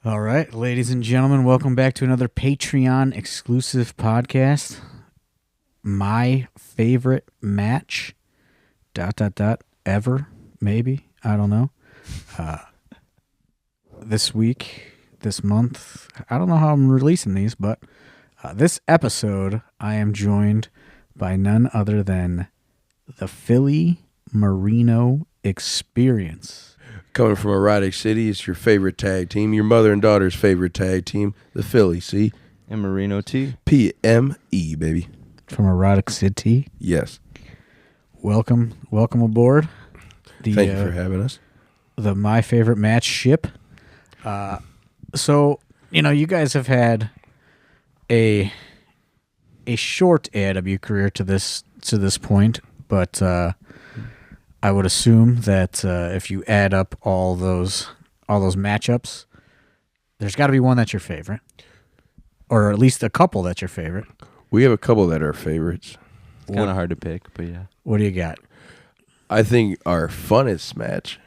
All right, ladies and gentlemen, welcome back to another Patreon exclusive podcast. My favorite match, ever, maybe. I don't know. This week, this month, I don't know how I'm releasing these, but this episode, I am joined by none other than the Philly Marino Experience. Coming from Erotic City, it's your favorite tag team, your mother and daughter's favorite tag team, the Philly, see? And Marino T. PME, baby. From Erotic City. Yes. Welcome aboard. Thank you for having us. The My Favorite Match ship. So, you guys have had a short AIW career to this point, but I would assume that if you add up all those matchups, there's got to be one that's your favorite, or at least a couple that's your favorite. We have a couple that are favorites. It's kind of hard to pick, but yeah. What do you got? I think our funnest match.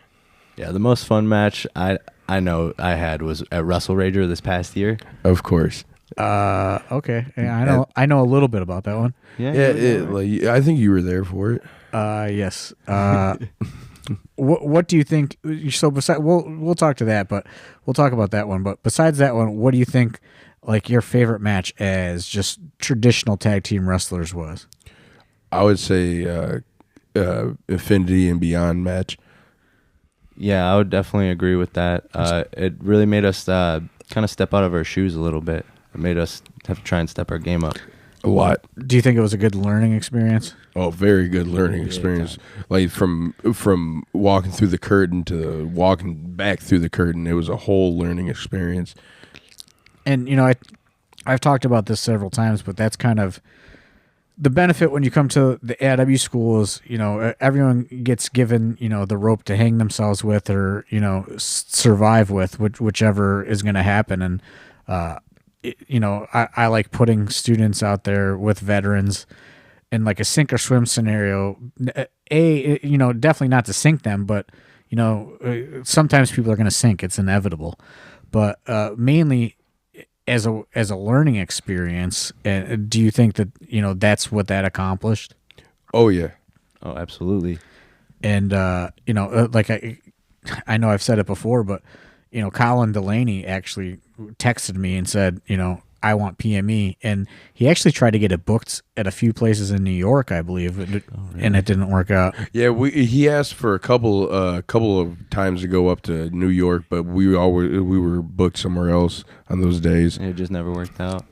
Yeah, the most fun match I know I had was at Wrestle Rager this past year. Of course. Okay. Yeah, I know a little bit about that one. Yeah, I think you were there for it. Yes. What do you think? So besides, we'll talk to that, but we'll talk about that one. But besides that one, what do you think? Like your favorite match as just traditional tag team wrestlers was? I would say Infinity and Beyond match. Yeah, I would definitely agree with that. It really made us kind of step out of our shoes a little bit. It made us have to try and step our game up. A lot. Do you think it was a good learning experience? Oh, very good learning experience. Like from walking through the curtain to walking back through the curtain, it was a whole learning experience. And I've talked about this several times, but that's kind of the benefit when you come to the AIW school is, everyone gets given, the rope to hang themselves with or, survive with, whichever is going to happen. And, I like putting students out there with veterans in like a sink or swim scenario. Definitely not to sink them, but, sometimes people are going to sink. It's inevitable. But mainly as a learning experience, do you think that, that's what that accomplished? Oh, yeah. Oh, absolutely. And, like I know I've said it before, but, Colin Delaney actually texted me and said, I want PME. And he actually tried to get it booked at a few places in New York, I believe, and it didn't work out. Yeah, he asked for a couple of times to go up to New York, but we were booked somewhere else on those days. It just never worked out.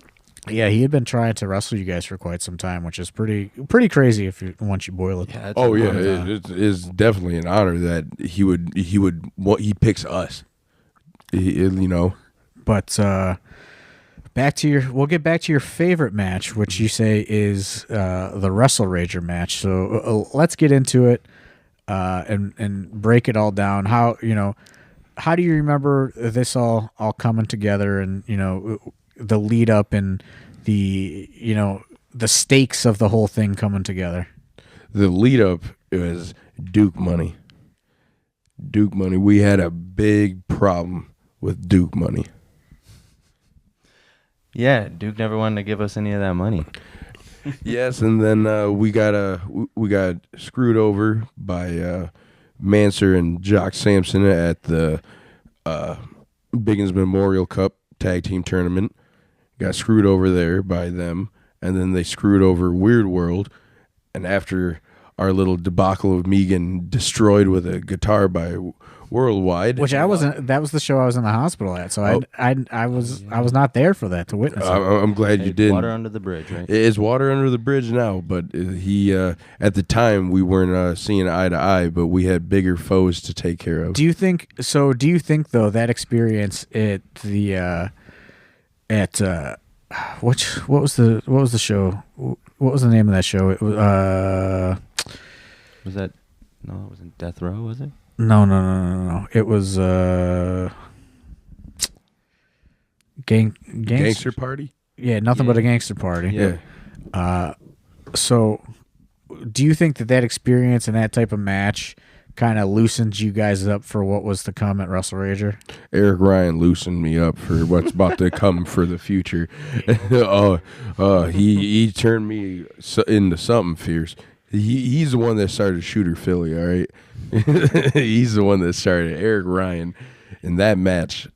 Yeah, he had been trying to wrestle you guys for quite some time, which is pretty crazy once you boil it. Yeah, it is definitely an honor that he picks us. But we'll get back to your favorite match, which you say is the Wrestle Rager match. So let's get into it and break it all down. How do you remember this all coming together, and the lead up and the stakes of the whole thing coming together? The lead up is Duke money. Duke money. We had a big problem with Duke money. Yeah, Duke never wanted to give us any of that money. Yes, and then we got screwed over by Manser and Jock Sampson at the Biggins Memorial Cup Tag Team Tournament. Got screwed over there by them, and then they screwed over Weird World. And after our little debacle of me getting destroyed with a guitar by Worldwide, which I wasn't. That was the show I was in the hospital at, so I was not there for that to witness. I'm glad you did. Water under the bridge, right? It is water under the bridge now, but he at the time we weren't seeing eye to eye, but we had bigger foes to take care of. Do you think though that experience at the what was the show? What was the name of that show? It was Was that no? It wasn't Death Row, was it? No. It was Gangster Party? Yeah, nothing but a gangster party. Yeah. So do you think that experience and that type of match kind of loosened you guys up for what was to come at Russell Rager? Eric Ryan loosened me up for what's about to come for the future. He turned me into something fierce. He's the one that started Shooter Philly, all right? He's the one that started Eric Ryan in that match.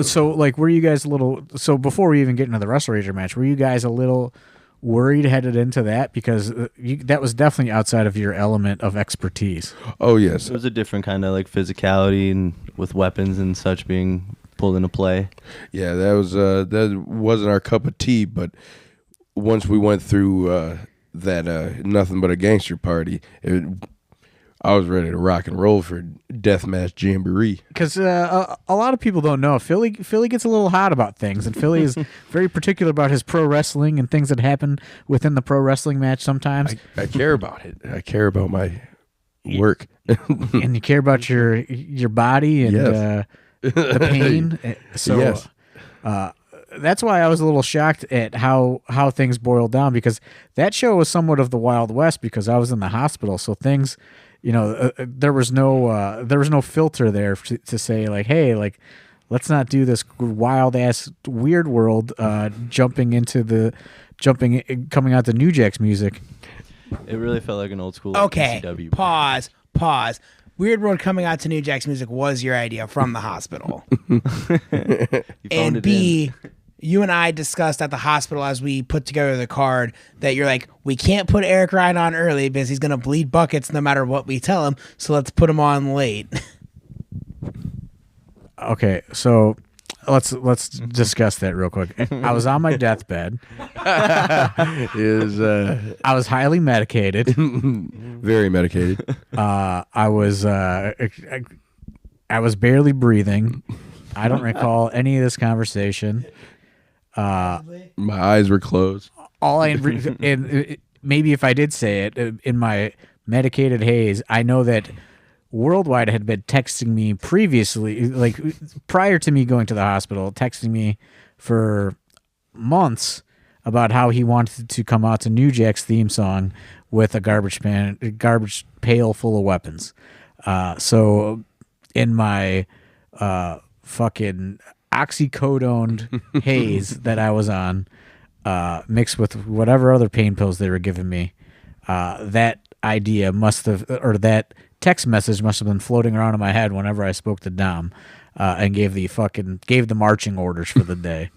So, like, were you guys a little... So, before we even get into the Russell Rager match, were you guys a little worried headed into that? Because that was definitely outside of your element of expertise. Oh, yes. It was a different kind of like physicality and with weapons and such being pulled into play. Yeah, that wasn't our cup of tea, but once we went through that Nothing But a Gangster Party, I was ready to rock and roll for Deathmatch Jamboree. Because a lot of people don't know, Philly gets a little hot about things, and Philly is very particular about his pro wrestling and things that happen within the pro wrestling match sometimes. I care about it. I care about my work. And you care about your body and Yes. the pain. So Yes. That's why I was a little shocked at how things boiled down, because that show was somewhat of the Wild West because I was in the hospital. So things, there was no filter there to say like, hey, like, let's not do this wild ass weird world coming out to New Jack's music. It really felt like an old school Okay, ECW. pause. Weird World coming out to New Jack's music was your idea from the hospital. You phoned And it B, you and I discussed at the hospital as we put together the card that you're like, we can't put Eric Ryan on early because he's going to bleed buckets no matter what we tell him, so let's put him on late. Okay, so let's discuss that real quick. I was on my deathbed. I was highly medicated. Very medicated. I was barely breathing. I don't recall any of this conversation. My eyes were closed. All I and maybe if I did say it in my medicated haze, I know that Worldwide had been texting me previously, like prior to me going to the hospital, texting me for months about how he wanted to come out to New Jack's theme song with a garbage pail full of weapons. So in my fucking oxycodone haze that I was on, mixed with whatever other pain pills they were giving me, that idea must have, or that text message must have been floating around in my head whenever I spoke to Dom, and gave the marching orders for the day.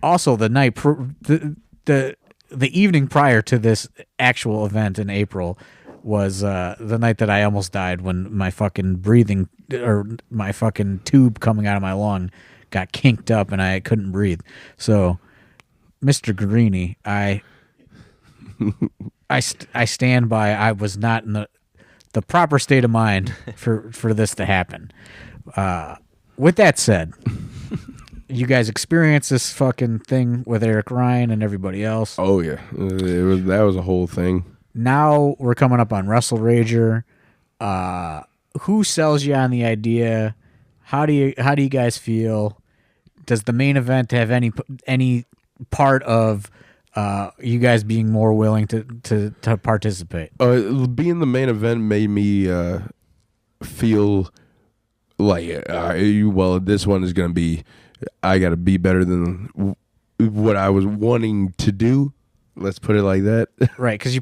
Also, the night, the evening prior to this actual event in April was the night that I almost died when my fucking breathing, or my fucking tube coming out of my lung got kinked up and I couldn't breathe. So, Mr. Greeny, I stand by. I was not in the proper state of mind for this to happen. With that said, you guys experienced this fucking thing with Eric Ryan and everybody else. Oh yeah, that was a whole thing. Now we're coming up on Russell Rager. Who sells you on the idea? How do you guys feel? Does the main event have any part of you guys being more willing to participate? Being the main event made me feel like, this one is going to be, I got to be better than what I was wanting to do. Let's put it like that. Right, because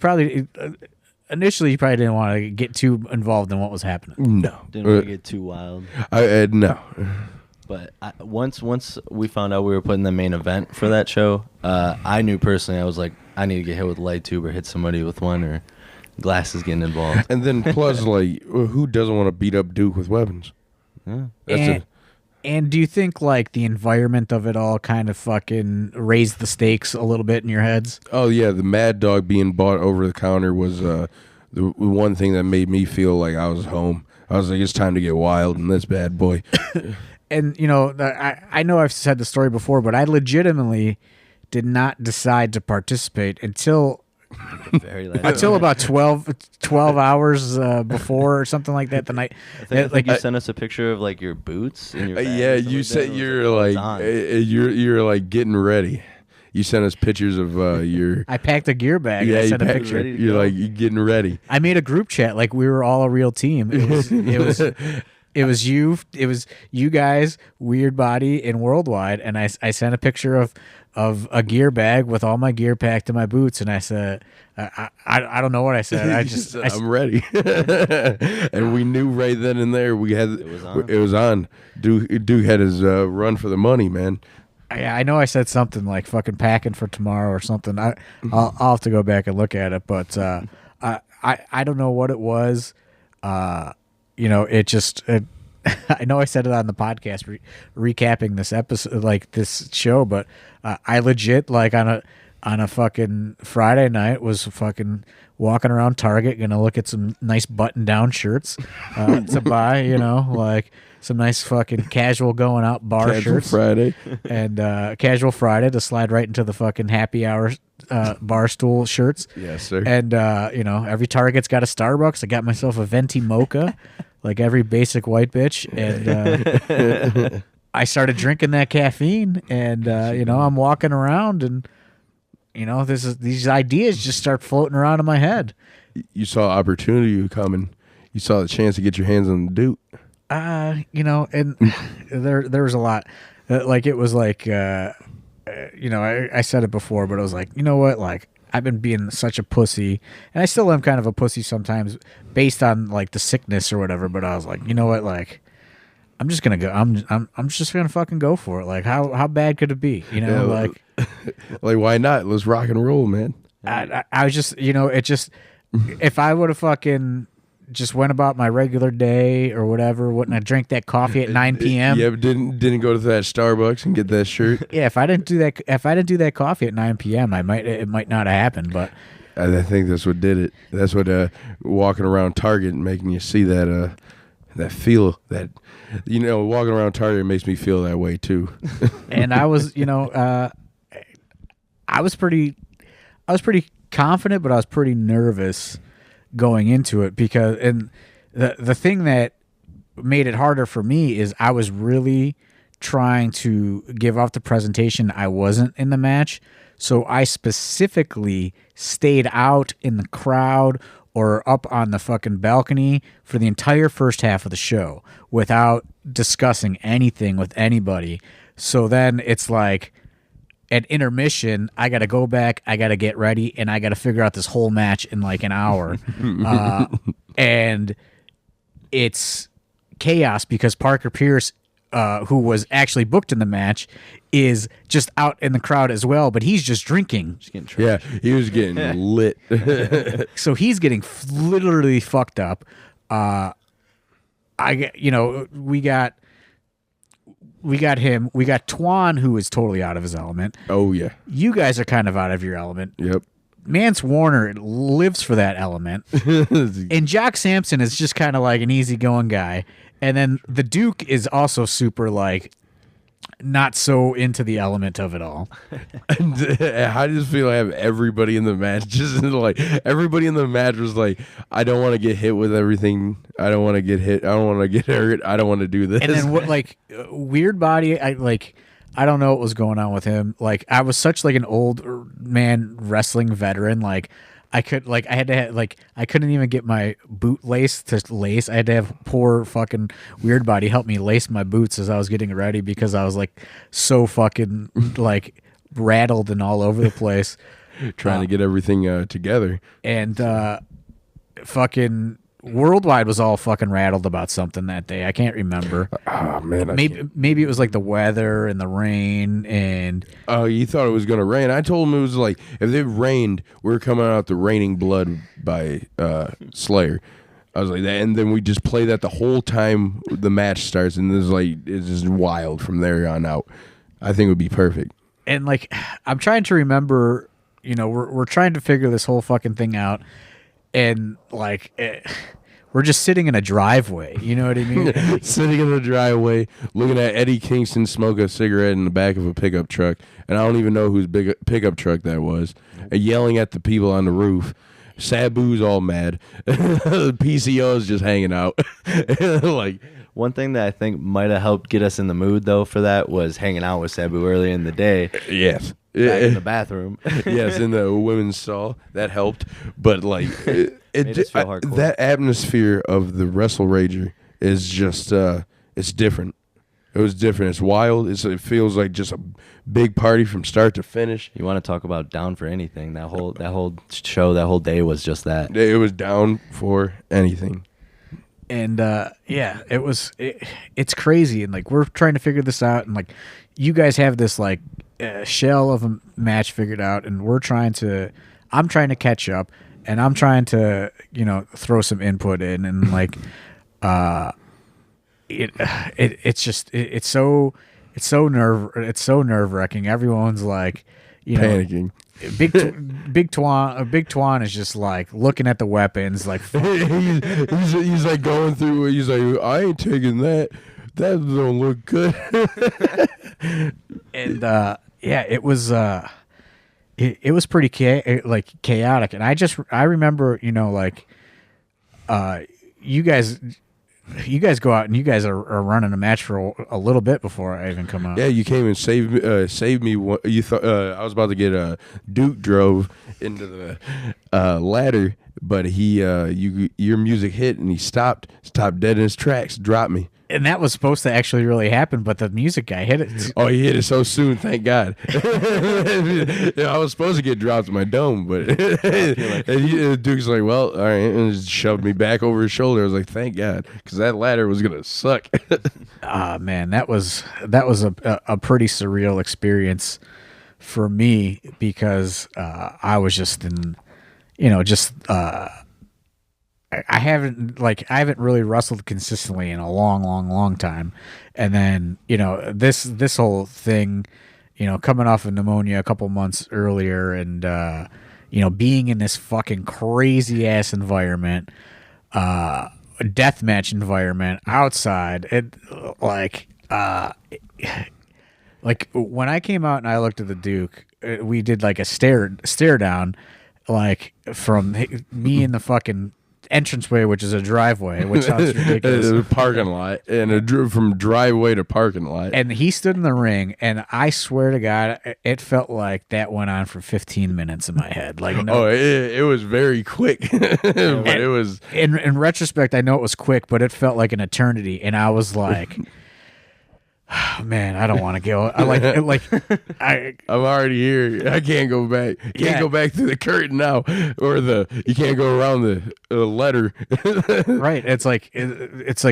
initially you probably didn't want to get too involved in what was happening. No. Didn't want to get too wild. No. But once we found out we were putting the main event for that show, I knew personally, I was like, I need to get hit with a light tube or hit somebody with one, or glasses getting involved. And then plus, like, who doesn't want to beat up Duke with weapons? Yeah. And do you think like the environment of it all kind of fucking raised the stakes a little bit in your heads? Oh yeah, the Mad Dog being bought over the counter was the one thing that made me feel like I was home. I was like, it's time to get wild in this bad boy. And I know I've said the story before, but I legitimately did not decide to participate until about 12 hours before or something like that. The night, I think you sent us a picture of like your boots and your bag yeah, and stuff you like said that. you're like on. you're like getting ready, You sent us pictures of your. I packed a gear bag. And I sent a picture. ready to You're go. like you're getting ready. I made a group chat like we were all a real team. It was you guys, Weird Body, and Worldwide, and I sent a picture of a gear bag with all my gear packed in my boots, and I said, I don't know what I said. I just I'm ready, and we knew right then and there we had it was on. Duke had his run for the money, man. I know I said something like fucking packing for tomorrow or something. I'll have to go back and look at it, but I don't know what it was. It just. I know I said it on the podcast recapping this episode, like this show, but I legit like on a fucking Friday night was fucking walking around Target, gonna look at some nice button down shirts to buy, like some nice fucking casual going out bar Casual shirts Friday. and casual Friday to slide right into the fucking happy hour bar stool shirts. Yes, sir. And every Target's got a Starbucks. I got myself a venti mocha. Like every basic white bitch, and I started drinking that caffeine, and I'm walking around, and these ideas just start floating around in my head. You saw opportunity coming. You saw the chance to get your hands on the Duke. And there was a lot. Like it was like, I said it before, but I was like, you know what, like. I've been being such a pussy, and I still am kind of a pussy sometimes based on like the sickness or whatever, but I was like, you know what, like I'm just going to go. I'm just going to fucking go for it. Like how bad could it be? Like why not? Let's rock and roll, man. I was just, it just if I would have fucking just went about my regular day or whatever, wouldn't I drink that coffee at 9 p.m.? Yeah, but didn't go to that Starbucks and get that shirt. Yeah, if I didn't do that coffee at 9 p.m., it might not have happened, but I think that's what did it. That's what walking around Target and making you see that feel that walking around Target makes me feel that way too. And I was, I was pretty confident, but I was pretty nervous going into it because the thing that made it harder for me is I was really trying to give off the presentation I wasn't in the match. So I specifically stayed out in the crowd or up on the fucking balcony for the entire first half of the show without discussing anything with anybody. So then it's like at intermission, I got to go back, I got to get ready, and I got to figure out this whole match in like an hour. And it's chaos because Parker Pierce, who was actually booked in the match, is just out in the crowd as well, but he's just drinking. Just getting Yeah, trashed. he was getting lit. So he's getting literally fucked up. We got him. We got Twan, who is totally out of his element. Oh yeah. You guys are kind of out of your element. Yep. Mance Warner lives for that element. And Jock Sampson is just kind of like an easygoing guy. And then the Duke is also super like not so into the element of it all. I just feel I have everybody in the match. Just like everybody in the match was like, I don't want to get hit with everything. I don't want to get hit. I don't want to get hurt. I don't want to do this. And then what, like Weird Body, I don't know what was going on with him. Like I was such like an old man wrestling veteran. Like I couldn't even get my boot lace to lace. I had to have poor fucking Weird Body help me lace my boots as I was getting ready because I was like so fucking like rattled and all over the place. Trying to get everything together. And fucking Worldwide was all fucking rattled about something that day. I can't remember. Oh man, Maybe it was like the weather and the rain and oh, you thought it was gonna rain. I told him it was like if it rained, we were coming out the Raining Blood by Slayer. I was like that, and then we just play that the whole time the match starts, and it's just wild from there on out. I think it would be perfect. And like I'm trying to remember, we're trying to figure this whole fucking thing out. And like we're just sitting in a driveway, you know what I mean? Sitting in the driveway, looking at Eddie Kingston smoke a cigarette in the back of a pickup truck, and I don't even know whose big pickup truck that was. Yelling at the people on the roof. Sabu's all mad. The PCO's just hanging out. Like One thing that I think might have helped get us in the mood though for that was hanging out with Sabu early in the day. Yes. Back in the bathroom. Yes, in the women's stall. That helped. But like Made us feel hardcore. that atmosphere of the Wrestle Rager is just it's different. It was different. It's wild. It feels like just a big party from start to finish. You want to talk about down for anything? That whole show, that whole day was just that. It was down for anything. And yeah, it's crazy, and like we're trying to figure this out, and like you guys have this like shell of a match figured out, and I'm trying to catch up, and I'm trying to throw some input in, and like it's so nerve wracking. Everyone's like Panicking. Big Twan is just like looking at the weapons like he's like going through. He's like, I ain't taking that. That don't look good. And yeah, it was pretty chaotic. And I remember you guys go out and you guys are running a match for a little bit before I even come out. Yeah, you came and saved me. You thought I was about to get Duke drove into the ladder, but your music hit and he stopped dead in his tracks, dropped me. And that was supposed to actually really happen, but the music guy hit it. Oh, he hit it so soon, thank God. I was supposed to get dropped in my dome, but Duke's like, well, all right, and just shoved me back over his shoulder. I was like, thank God, because that ladder was going to suck. Man, that was a pretty surreal experience for me because I was just in, I haven't really wrestled consistently in a long time, and then this whole thing, coming off of pneumonia a couple months earlier, and being in this fucking crazy ass environment, deathmatch environment outside, like when I came out and I looked at the Duke, we did like a stare down, like from me in the fucking entranceway, which is a driveway, which sounds ridiculous. A parking lot, and from driveway to parking lot. And he stood in the ring, and I swear to God, it felt like that went on for 15 minutes in my head. Like, no, it was very quick, but it was. In retrospect, I know it was quick, but it felt like an eternity, and I was like. Oh, man, I don't want to go. I'm already here. I can't go back. Can't go back through the curtain now, or you can't go around the letter. Right. It's like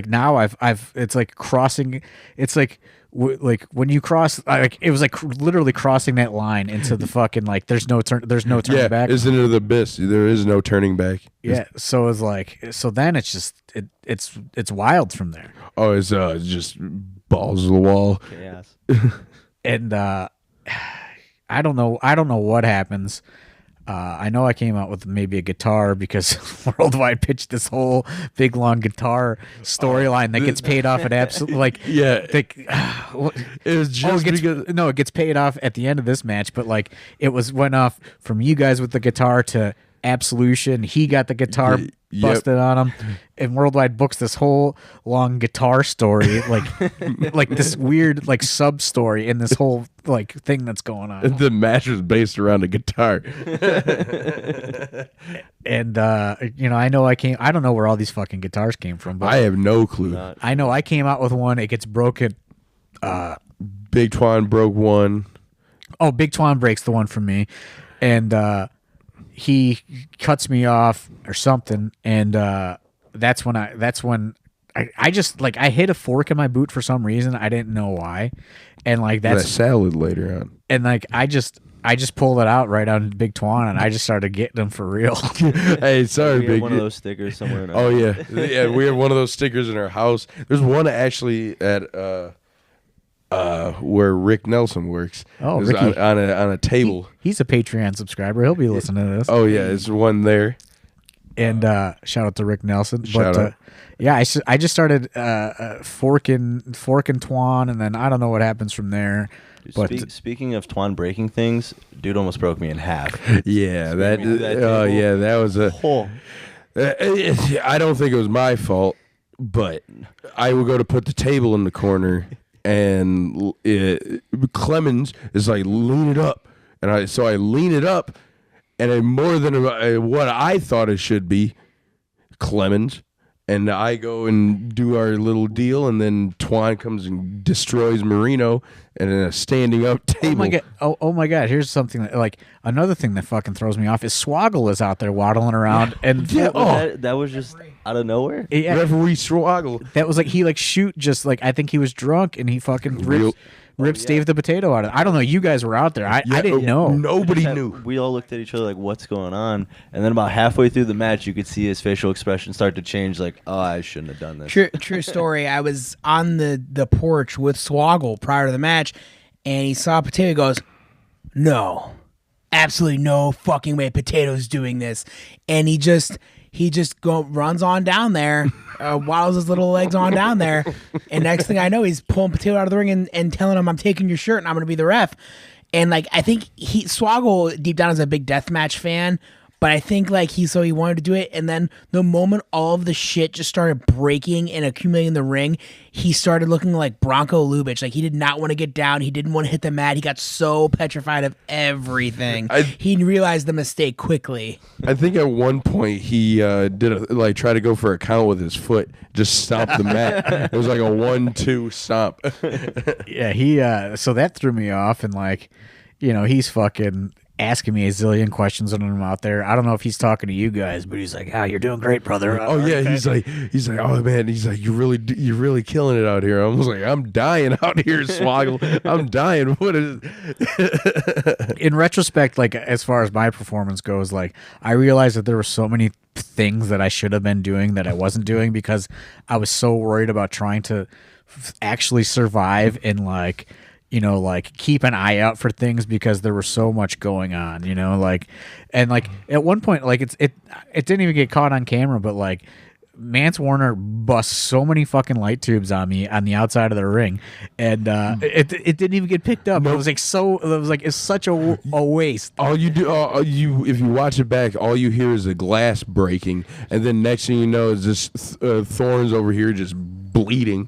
now it's like crossing. It's like when you cross, it was like literally crossing that line into the fucking there's no turning back. It's into the abyss. There is no turning back. Yeah. So it's like then it's just it's wild from there. Oh, it's just balls to the wall. Chaos. And I don't know what happens. I know I came out with maybe a guitar because Worldwide pitched this whole big long guitar storyline that gets paid off at absolute it gets paid off at the end of this match, but it went off from you guys with the guitar to Absolution. He got the guitar busted on him, and Worldwide books this whole long guitar story, like this weird sub story in this whole thing that's going on. The match was based around a guitar. And I know I don't know where all these fucking guitars came from, but I have no clue. I know I came out with one. It gets broken. Big Twan broke one. Oh, Big Twan breaks the one from me, and he cuts me off or something, and that's when I just I hit a fork in my boot for some reason. I didn't know why, and that's that salad later on. And I just pulled it out right on Big Twan, and I just started getting them for real. Hey, sorry, we Big. have one of those stickers somewhere. In our oh yeah, we have one of those stickers in our house. There's one actually at where Rick Nelson works. Oh, it's Ricky. on a table. He's a Patreon subscriber. He'll be listening to this. Oh yeah, it's one there. And shout out to Rick Nelson. Shout out. Yeah, I just started forking Twan, and then I don't know what happens from there. But speaking of Twan breaking things, dude almost broke me in half. Yeah, that that was a. Oh. I don't think it was my fault. But I would go to put the table in the corner, and Clemens is like, lean it up. And I lean it up, and more than what I thought it should be, Clemens. And I go and do our little deal, and then Twan comes and destroys Marino and a standing up table. Oh my god! Oh my god! Here's something that, like, another thing that fucking throws me off is Swoggle is out there waddling around, and That was just out of nowhere. yeah, Referee Swoggle. that was like he like shoot just like I think he was drunk and he fucking ripped Stave the potato out of it. I don't know. You guys were out there. I didn't know. Nobody knew. We all looked at each other like, what's going on? And then about halfway through the match, you could see his facial expression start to change, like, oh, I shouldn't have done this. True story. I was on the porch with Swoggle prior to the match, and he saw Potato. He goes, no, absolutely no fucking way Potato's doing this. And he just runs on down there, waddles his little legs on down there, and next thing I know, he's pulling Potato out of the ring and telling him, I'm taking your shirt and I'm going to be the ref. And like, I think Swoggle deep down is a big deathmatch fan, but I think like he wanted to do it, and then the moment all of the shit just started breaking and accumulating in the ring, he started looking like Bronco Lubitsch. Like, he did not want to get down. He didn't want to hit the mat. He got so petrified of everything. He realized the mistake quickly. I think at one point he try to go for a count with his foot, just stomp the mat. It was like a 1-2 stomp. Yeah, so that threw me off, and like, you know, he's fucking asking me a zillion questions when I'm out there. I don't know if he's talking to you guys, but he's like, "Oh, you're doing great, brother." Oh yeah, he's like, "Oh man," he's like, "You're really killing it out here." I was like, "I'm dying out here, Swoggle. I'm dying." What is? In retrospect, like, as far as my performance goes, like, I realized that there were so many things that I should have been doing that I wasn't doing because I was so worried about trying to actually survive and, like, you know, like, keep an eye out for things because there was so much going on, you know, like, and like at one point, like, it didn't even get caught on camera, but like Mance Warner busts so many fucking light tubes on me on the outside of the ring, and it didn't even get picked up. Nope. It was like it's such a waste. All you do, if you watch it back, all you hear is the glass breaking, and then next thing you know is this Thorns over here just bleeding.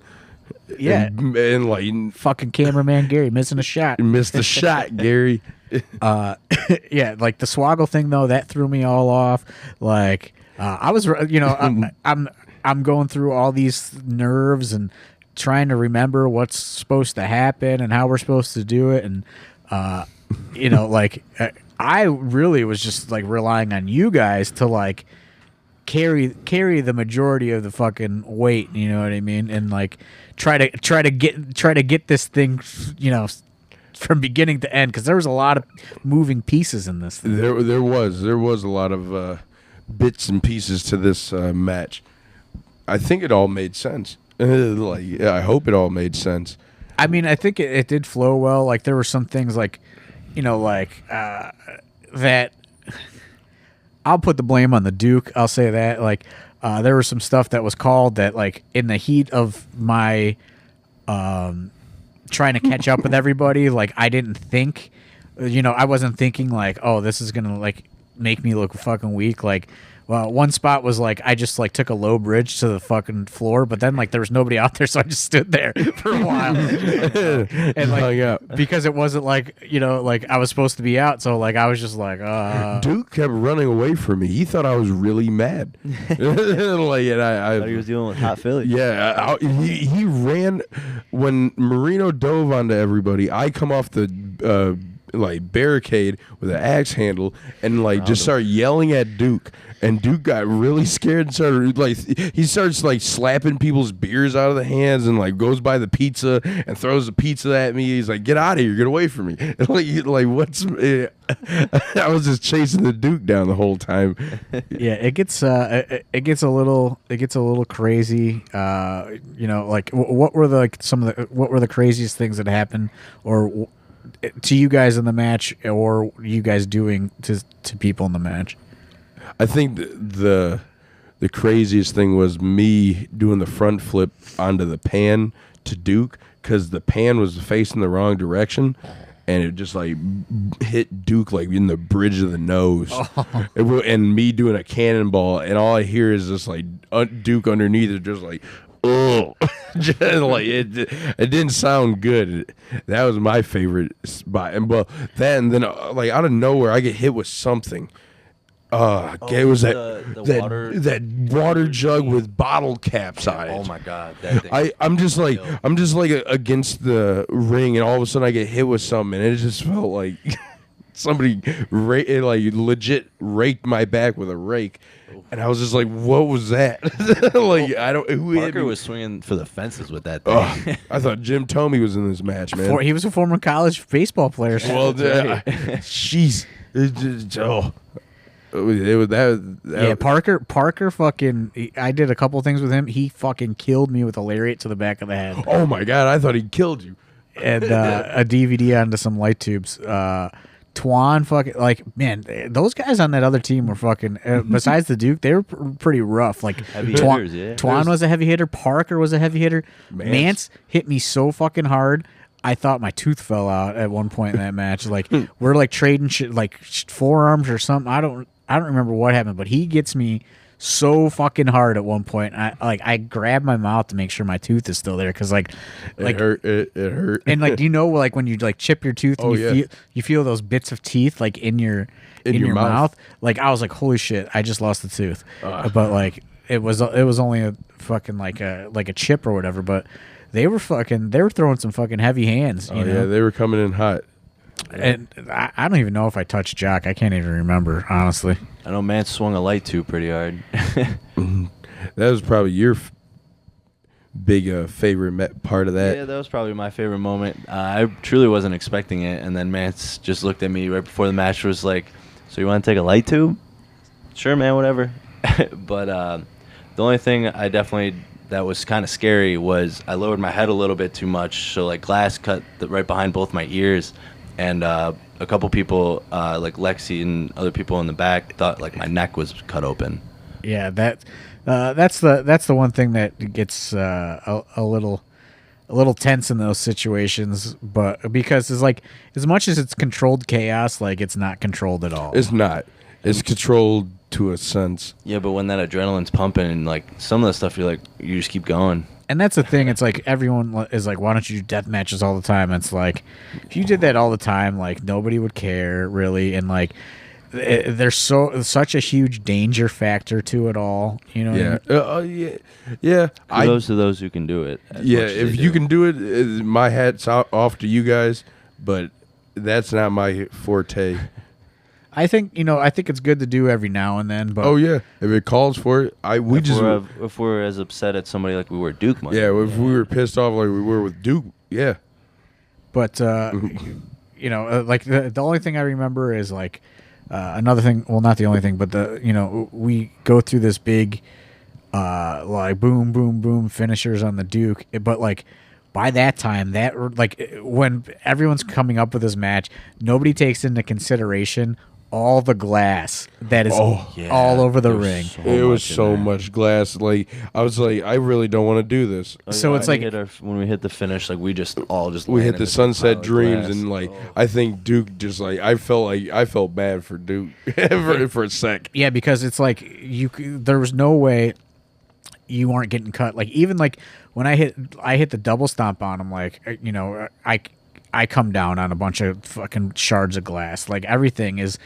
Yeah, and like fucking cameraman Gary missing a shot. Missed the shot, Gary. Yeah, like the Swoggle thing though, that threw me all off. Like, I was, you know, I'm going through all these nerves and trying to remember what's supposed to happen and how we're supposed to do it, and you know, like I really was just like relying on you guys to like carry the majority of the fucking weight, you know what I mean, and like try to get this thing, you know, from beginning to end, because there was a lot of moving pieces in this thing. There was a lot of bits and pieces to this match. I think it all made sense. Like, I hope it all made sense. I mean, I think it did flow well. Like, there were some things like, you know, like that. I'll put the blame on the Duke. I'll say that. Like, there was some stuff that was called that, like, in the heat of my trying to catch up with everybody, like, I didn't think, you know, I wasn't thinking like, oh, this is gonna like make me look fucking weak. Like, well, one spot was like I just like took a low bridge to the fucking floor, but then like there was nobody out there, so I just stood there for a while. And like, because it wasn't like, you know, like I was supposed to be out, so like I was just like Duke kept running away from me. He thought I was really mad. Like, and I thought he was dealing with hot Philly. Yeah, he ran when Marino dove onto everybody. I come off the like barricade with an axe handle and like just started yelling at Duke, and Duke got really scared and started like he starts like slapping people's beers out of the hands and like goes by the pizza and throws the pizza at me. He's like, "Get out of here! Get away from me!" like what's? I was just chasing the Duke down the whole time. Yeah, it gets a little crazy. You know, like what were the craziest things that happened or to you guys in the match, or you guys doing to people in the match? I think the craziest thing was me doing the front flip onto the pan to Duke, because the pan was facing the wrong direction, and it just like hit Duke like in the bridge of the nose. And me doing a cannonball, and all I hear is just like Duke underneath is just like, oh, just like it didn't sound good. That was my favorite spot. And but then like out of nowhere, I get hit with something. It was that water jug with bottle caps on it. Oh my god! That thing I'm just like against the ring, and all of a sudden I get hit with something, and it just felt like somebody legit raked my back with a rake, and I was just like, "What was that?" Like I don't. Who hit Parker me? was swinging for the fences with that thing. I thought Jim Tomey was in this match, man. He was a former college baseball player. Well, jeez, it was that. Yeah, Parker fucking. I did a couple things with him. He fucking killed me with a lariat to the back of the head. Oh my god, I thought he killed you. And a DVD onto some light tubes. Twan fucking man, those guys on that other team were fucking. Besides the Duke, they were pretty rough. Like Heavy hitters, yeah. Twan was a heavy hitter. Parker was a heavy hitter. Mance hit me so fucking hard. I thought my tooth fell out at one point in that match. Like we're like trading shit, like forearms or something. I don't remember what happened, but he gets me so fucking hard at one point. I grab my mouth to make sure my tooth is still there because it hurt. It hurt. And like like when you like chip your tooth and you feel those bits of teeth like in your mouth. Like I was like, holy shit, I just lost the tooth. But like it was only a fucking like a chip or whatever. But they were throwing some fucking heavy hands. You know? Yeah, they were coming in hot. And I don't even know if I touched Jock. I can't even remember, honestly. I know Mance swung a light tube pretty hard. That was probably your big favorite part of that. Yeah, that was probably my favorite moment. I truly wasn't expecting it, and then Mance just looked at me right before the match, was like, "So you want to take a light tube?" Sure, man, whatever. But the only thing that was kind of scary was I lowered my head a little bit too much, so like glass cut right behind both my ears. And a couple people, like Lexi and other people in the back, thought like my neck was cut open. Yeah, that's the one thing that gets a little tense in those situations. But because it's like as much as it's controlled chaos, like it's not controlled at all. It's not. It's controlled to a sense. Yeah, but when that adrenaline's pumping and like some of the stuff, you just keep going. And that's the thing. It's like everyone is like, why don't you do death matches all the time? It's like if you did that all the time, like nobody would care really. And like there's such a huge danger factor to it all. You know? Yeah. What I mean? Yeah. Kudos to those who can do it. Yeah. If you can do it, my hat's off to you guys. But that's not my forte. I think it's good to do every now and then. But yeah, if it calls for it, if we're as upset at somebody like we were Duke, Monday. Yeah, if we were pissed off like we were with Duke, yeah. But like the only thing I remember is like another thing. Well, not the only thing, but we go through this big like boom, boom, boom finishers on the Duke, but like. By that time, when everyone's coming up with this match, nobody takes into consideration all the glass that is all over the ring. It was so much glass. Like I was like, I really don't want to do this. So it's like when we hit the finish, like we hit the Sunset Dreams, and like I think Duke just like I felt bad for Duke for a sec. Yeah, because it's like there was no way you weren't getting cut. Like even like when I hit the double stomp on him, like I come down on a bunch of fucking shards of glass. Like everything is,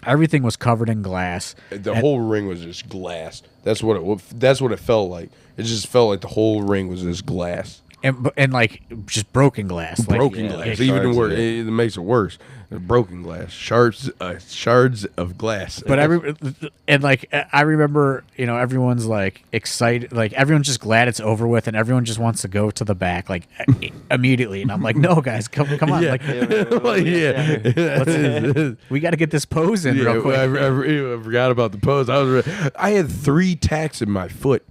everything was covered in glass. The whole ring was just glass. That's what it felt like. It just felt like the whole ring was just glass. And like just broken glass. Broken glass. Even worse. It makes it worse. Broken glass. Shards of glass. But I remember, everyone's like excited, like everyone's just glad it's over with, and everyone just wants to go to the back like immediately. And I'm like, no, guys, come on, yeah. We got to get this pose in real quick. I forgot about the pose. I had 3 tacks in my foot.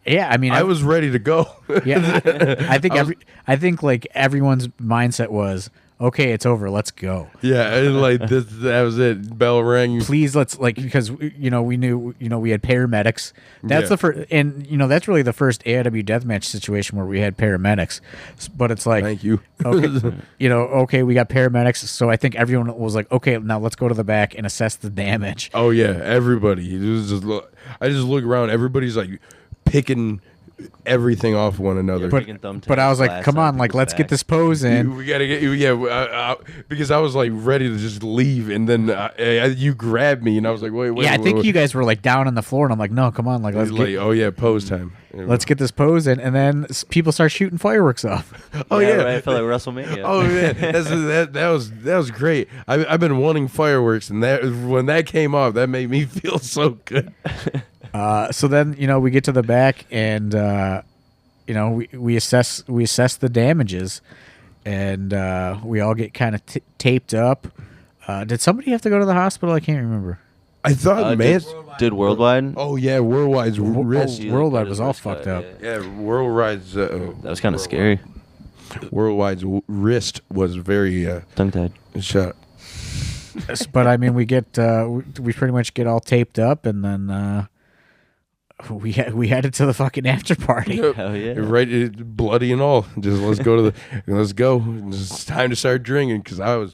Yeah, I mean, I was ready to go. Yeah, I think like everyone's mindset was, okay, it's over, let's go. Yeah, and like that was it. Bell rang. Please, let's because we knew we had paramedics. That's Yeah. the first, and that's really the first AIW deathmatch situation where we had paramedics. But it's like, Thank you. okay, okay, we got paramedics. So I think everyone was like, okay, now let's go to the back and assess the damage. Oh yeah, everybody. It was just I just look around. Everybody's like picking everything off one another. But I was like, come on, like let's get this pose in. We gotta get because I was like ready to just leave, and then you grabbed me, and I was like, wait. Yeah, I think you guys were like down on the floor, and I'm like, no, come on, like let's get, oh yeah, pose time. let's get this pose in, and then people start shooting fireworks off. Oh yeah, right, I felt like WrestleMania. Oh man, that was great. I've been wanting fireworks, and that when that came off, that made me feel so good. So then we get to the back, and we assess the damages, and we all get kind of taped up. Did somebody have to go to the hospital? I can't remember. I thought did Worldwide? Oh yeah, Worldwide's wrist. Worldwide was all fucked up. Yeah, Worldwide's That was kind of scary. Worldwide's wrist was very Tongue tied. shut. But I mean, we pretty much get all taped up, and then we headed to the fucking after party. Hell yeah. Right, bloody and all. Just let's go let's go. It's time to start drinking because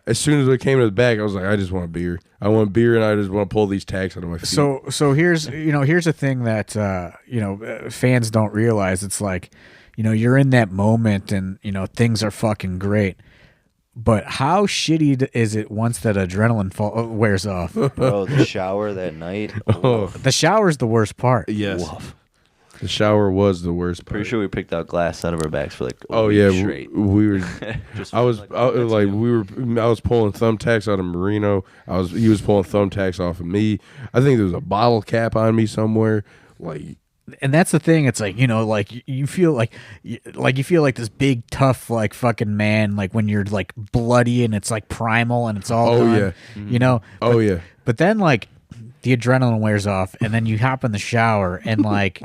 as soon as I came to the back, I was like, I just want beer. I want beer, and I just want to pull these tacks out of my feet. So here's the thing that fans don't realize. It's like you're in that moment, and things are fucking great. But how shitty is it once that adrenaline wears off? Bro, the shower that night. The shower's the worst part. Yes. Woof. The shower was the worst part. Pretty sure we picked out glass out of our backs for like a Oh week yeah, straight. we were. Just I was like, I, that's like new. we were. I was pulling thumbtacks out of Marino. He was pulling thumbtacks off of me. I think there was a bottle cap on me somewhere. Like, And that's the thing. It's like like you feel like this big tough like fucking man. Like when you're like bloody and it's like primal and it's all Oh, done, yeah. Oh yeah. But then like the adrenaline wears off, and then you hop in the shower, and like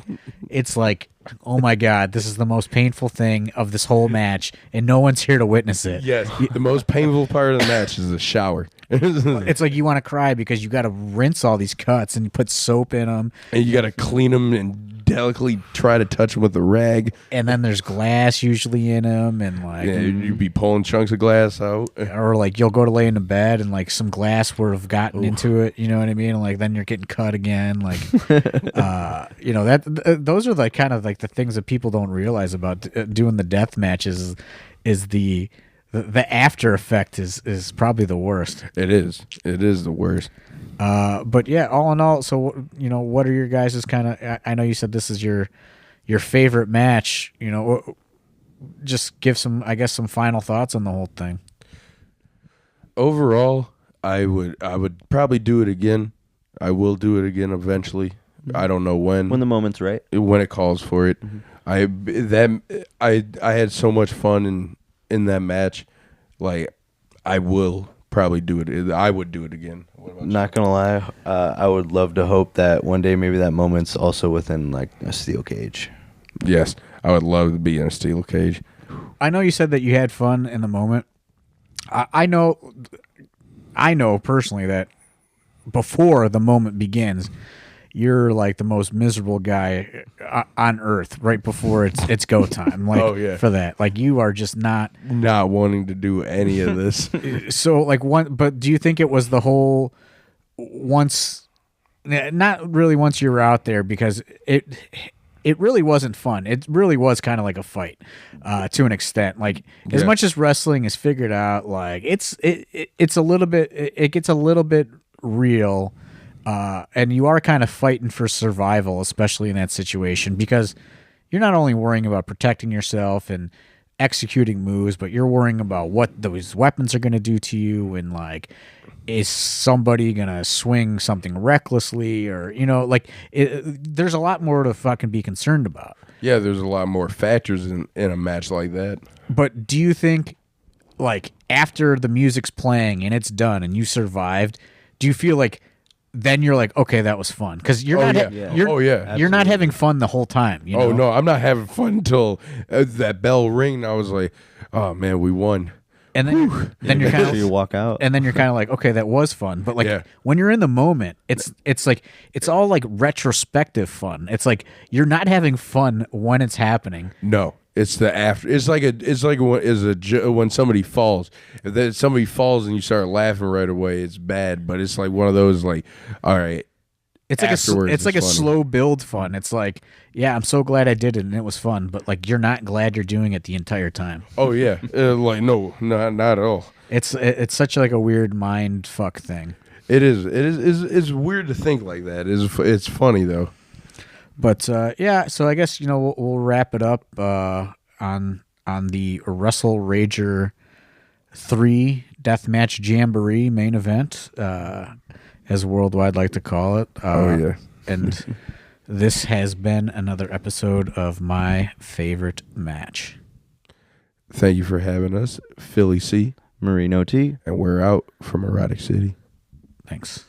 it's like, oh my god, this is the most painful thing of this whole match, and no one's here to witness it. Yes. The most painful part of the match is the shower. It's like you want to cry because you got to rinse all these cuts and you put soap in them, And you got to clean them and delicately try to touch them with a rag. and then there's glass usually in them, and like Yeah, you'd be pulling chunks of glass out. or like you'll go to lay in the bed and like some glass would have gotten into it, you know what I mean? And like then you're getting cut again, like those are like kind of like the things that people don't realize about doing the death matches is the after effect is probably the worst. It is the worst. But yeah, all in all, so what are your guys' kind of? I know you said this is your favorite match. Just give some final thoughts on the whole thing. Overall, I would probably do it again. I will do it again eventually. I don't know when. When the moment's right. When it calls for it. I had so much fun in that match. Like, I will probably do it. I would do it again. What about Not gonna lie, I would love to hope that one day maybe that moment's also within like a steel cage. you? Yes, I would love to be in a steel cage. I know you said that you had fun in the moment. I know personally that before the moment begins, you're like the most miserable guy on earth right before it's go time. Like, Oh, yeah. for that, like you are just not Wanting to do any of this. so like one. But do you think it was the whole once? Not really once you were out there, because it really wasn't fun. It really was kind of like a fight to an extent. Like as Yeah. much as wrestling is figured out, like it's a little bit. It gets a little bit real. And you are kind of fighting for survival, especially in that situation, because you're not only worrying about protecting yourself and executing moves, but you're worrying about what those weapons are going to do to you, and like, is somebody going to swing something recklessly, or there's a lot more to fucking be concerned about. Yeah, there's a lot more factors in a match like that. But do you think, like, after the music's playing and it's done and you survived, do you feel like then you're like, okay, that was fun? Because you're Oh, not, yeah. you're, Oh, yeah. you're not having fun the whole time. You know? Oh no, I'm not having fun until that bell ring. I was like, oh man, we won. And then you're kind After you of walk out. and then you're kind of like, okay, that was fun. But like Yeah. when you're in the moment, it's like it's all like retrospective fun. It's like you're not having fun when it's happening. No, it's the after. It's like when somebody falls. If somebody falls and you start laughing right away, it's bad. But it's like one of those like, all right. It's like Afterwards, it's like a funny. slow build fun. It's like, yeah, I'm so glad I did it and it was fun, but like you're not glad you're doing it the entire time. Oh yeah, like no, not at all. It's such like a weird mind fuck thing. It is. It's weird to think like that. It's funny though. But yeah, so I guess we'll wrap it up on the Wrestle Rager 3 Deathmatch Jamboree main event, as Worldwide like to call it. Oh yeah. And this has been another episode of My Favorite Match. Thank you for having us, Philly C, Marino T. and we're out from Erotic City. Thanks.